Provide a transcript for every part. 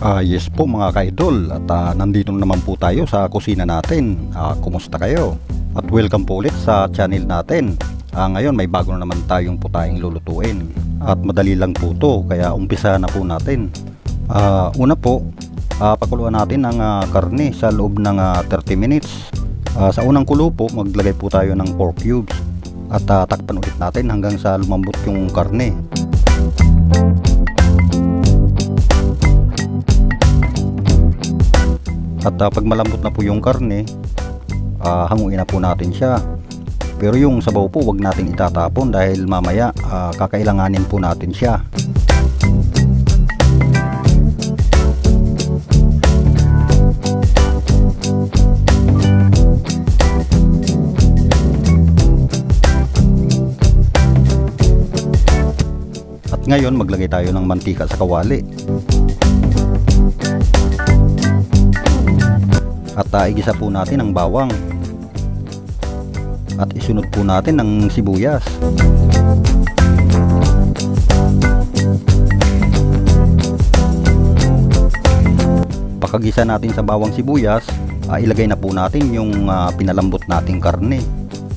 Yes po mga ka-idol, at nandito naman po tayo sa kusina natin. Kumusta kayo? At welcome po ulit sa channel natin. Ngayon may bago na naman tayong putaing lulutuin. At madali lang po to, kaya umpisa na po natin. Una po, pakuluan natin ang karne sa loob ng 30 minutes. Sa unang kulo po, maglagay po tayo ng pork cubes. At takpan ulit natin hanggang sa lumambot yung karne. At pag malambot na po yung karne, hanguin na po natin siya. Pero yung sabaw po wag natin itatapon dahil mamaya kakailanganin po natin siya. At ngayon maglagay tayo ng mantika sa kawali. At igisa po natin ang bawang. At isunod po natin ang sibuyas. Pagkagisa natin sa bawang sibuyas, ilagay na po natin yung pinalambot nating karne.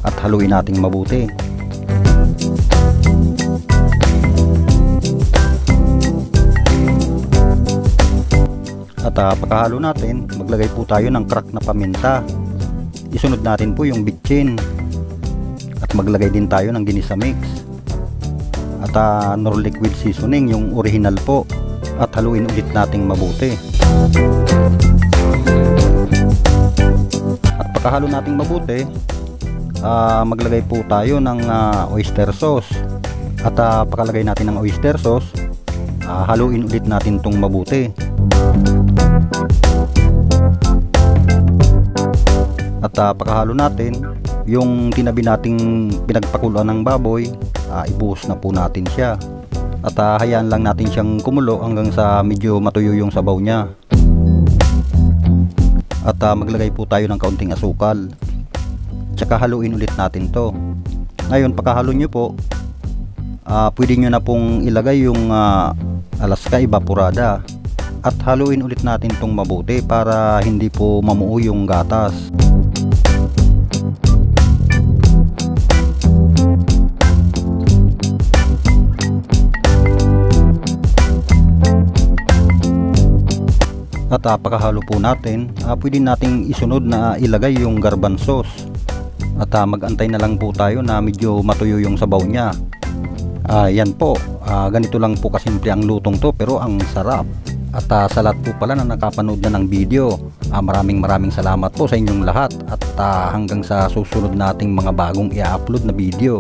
At haluin nating mabuti. At pagkahalo natin, maglagay po tayo ng crack na paminta. Isunod natin po yung bitchin. At maglagay din tayo ng ginisa mix. At nor liquid seasoning, yung original po. At haluin ulit nating mabuti. At pagkahalo nating mabuti, maglagay po tayo ng oyster sauce. At pagkalagay natin ng oyster sauce, haluin ulit natin tong mabuti. At pagkahalo natin yung tinabi nating pinagpakuluan ng baboy, ibuhos na po natin siya. At hayaan lang natin siyang kumulo hanggang sa medyo matuyo yung sabaw niya. At maglagay po tayo ng kaunting asukal. Tsaka haluin ulit natin to. Ngayon pagkahalo nyo po, pwede nyo na pong ilagay yung Alaska Evaporada. At haluin ulit natin tong mabuti para hindi po mamuo yung gatas. At pagkahalo po natin, pwede nating isunod na ilagay yung garbanzos. At magantay na lang po tayo na medyo matuyo yung sabaw niya. Yan po, ganito lang po kasimple ang lutong to, pero ang sarap. At sa lahat po pala na nakapanood na ng video, maraming salamat po sa inyong lahat. At hanggang sa susunod nating mga bagong i-upload na video.